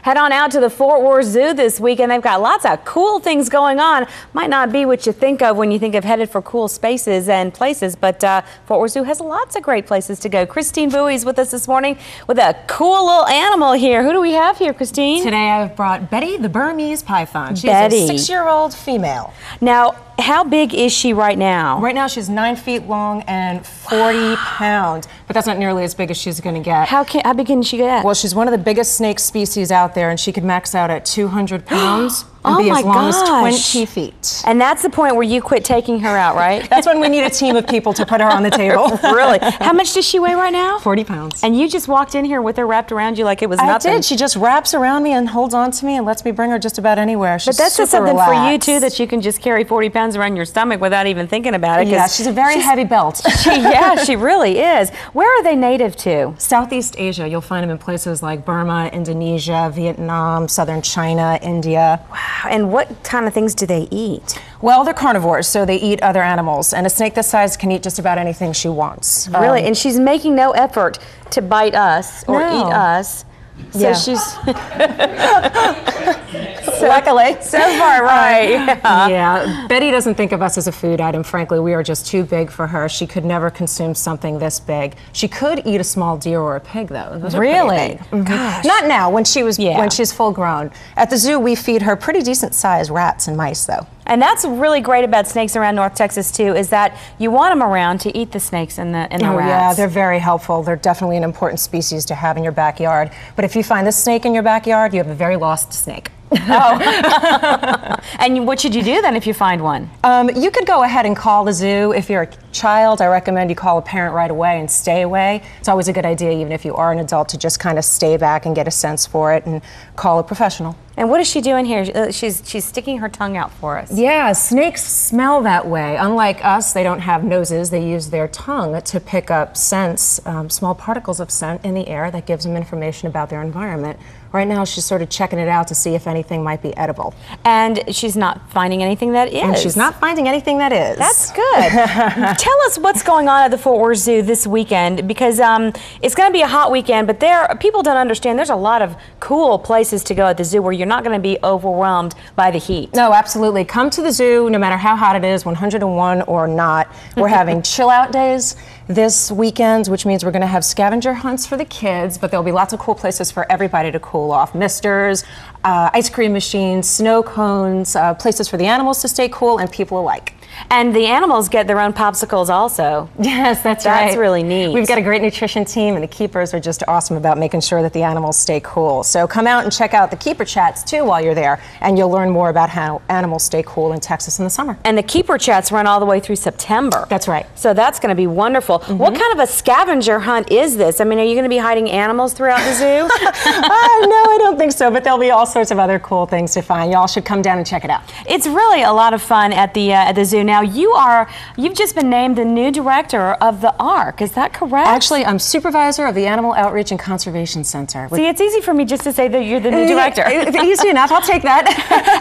Head on out to the Fort Worth Zoo this weekend. They've got lots of cool things going on. Might not be what you think of when you think of headed for cool spaces and places, but Fort Worth Zoo has lots of great places to go. Christine Bowie's with us this morning with a cool little animal here. Who do we have here, Christine? Today I've brought Betty, the Burmese python. She's Betty. a 6-year-old female. Now, how big is she right now? Right now she's 9 feet long and 40 pounds, but that's not nearly as big as she's going to get. How big can she get? Well, she's one of the biggest snake species out there, and she could max out at 200 pounds and be as long as 20 feet. And that's the point where you quit taking her out, right? That's when we need a team of people to put her on the table. Really? How much does she weigh right now? 40 pounds. And you just walked in here with her wrapped around you like it was nothing. I did. She just wraps around me and holds on to me and lets me bring her just about anywhere. She's but that's just something relaxed. for you, too, that you can just carry 40 pounds around your stomach without even thinking about it. Yeah, she's a very heavy belt. Yeah, she really is. Where are they native to? Southeast Asia. You'll find them in places like Burma, Indonesia, Vietnam, southern China, India. Wow. And what kind of things do they eat? Well, they're carnivores, so they eat other animals. And a snake this size can eat just about anything she wants. Really? And she's making no effort to bite us or eat us. So yeah. she's... Luckily. So far, right. Yeah. Betty doesn't think of us as a food item, frankly. We are just too big for her. She could never consume something this big. She could eat a small deer or a pig, though. Those are really? Big. Gosh. Not now, when she's full grown. At the zoo, we feed her pretty decent sized rats and mice, though. And that's really great about snakes around North Texas, too, is that you want them around to eat the snakes and the rats. Yeah, they're very helpful. They're definitely an important species to have in your backyard. But if you find this snake in your backyard, you have a very lost snake. Oh. And what should you do then if you find one? You could go ahead and call the zoo. If you're a child, I recommend you call a parent right away and stay away. It's always a good idea, even if you are an adult, to just kind of stay back and get a sense for it and call a professional. And what is she doing here? She's sticking her tongue out for us. Yeah, snakes smell that way. Unlike us, they don't have noses. They use their tongue to pick up scents, small particles of scent in the air that gives them information about their environment. Right now, she's sort of checking it out to see if anything might be edible. And she's not finding anything that is. And she's not finding anything that is. That's good. Tell us what's going on at the Fort Worth Zoo this weekend, because it's going to be a hot weekend, but people don't understand there's a lot of cool places to go at the zoo where you're not going to be overwhelmed by the heat. No, absolutely. Come to the zoo, no matter how hot it is, 101 or not. We're having chill out days this weekend, which means we're going to have scavenger hunts for the kids, but there'll be lots of cool places for everybody to cool off. Misters, ice cream machines, snow cones, places for the animals to stay cool and people alike. And the animals get their own popsicles also. Yes, that's right. That's really neat. We've got a great nutrition team, and the keepers are just awesome about making sure that the animals stay cool. So come out and check out the keeper chats too while you're there, and you'll learn more about how animals stay cool in Texas in the summer. And the keeper chats run all the way through September. That's right. So that's going to be wonderful. What kind of a scavenger hunt is this? I mean, are you going to be hiding animals throughout the zoo? No, I don't think so, but there'll be all sorts of other cool things to find. Y'all should come down and check it out. It's really a lot of fun at the zoo. Now, you've just been named the new director of the ARC. Is that correct? Actually, I'm supervisor of the Animal Outreach and Conservation Center. See, it's easy for me just to say that you're the new director. Easy enough. I'll take that.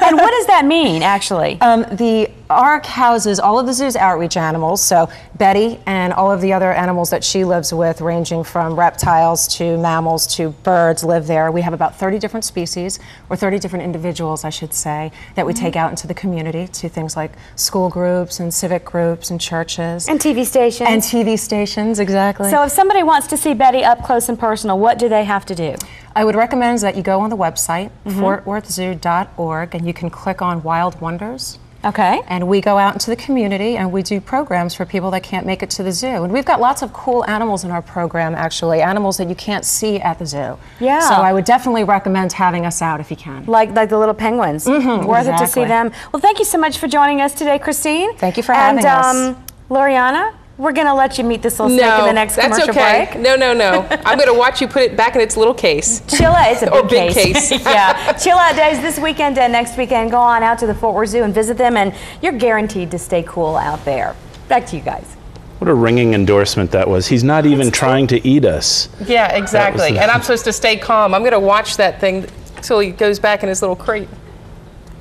And what does that mean, actually? The ARC houses all of the zoo's outreach animals, so Betty and all of the other animals that she lives with, ranging from reptiles to mammals to birds, live there. We have about 30 different species, or 30 different individuals, I should say, that we take out into the community to things like school groups and civic groups and churches. And TV stations. And TV stations, exactly. So if somebody wants to see Betty up close and personal, what do they have to do? I would recommend that you go on the website, fortworthzoo.org, and you can click on Wild Wonders. Okay. And we go out into the community and we do programs for people that can't make it to the zoo. And we've got lots of cool animals in our program, actually, animals that you can't see at the zoo. Yeah. So I would definitely recommend having us out if you can. Like the little penguins. Worth it to see them. Well, thank you so much for joining us today, Christine. Thank you for having us. And Loriana, we're going to let you meet this little snake in the next commercial break. No, no, no. I'm going to watch you put it back in its little case. Chill out. It's a big case. Yeah. Chill out days this weekend and next weekend. Go on out to the Fort Worth Zoo and visit them, and you're guaranteed to stay cool out there. Back to you guys. What a ringing endorsement that was. He's not even trying to eat us. Yeah, exactly. And I'm supposed to stay calm. I'm going to watch that thing until he goes back in his little crate.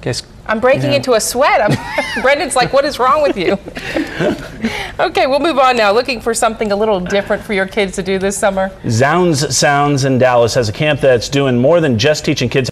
Guess I'm breaking into a sweat. Brendan's like, what is wrong with you? Okay, we'll move on now. Looking for something a little different for your kids to do this summer? Zounds Sounds in Dallas has a camp that's doing more than just teaching kids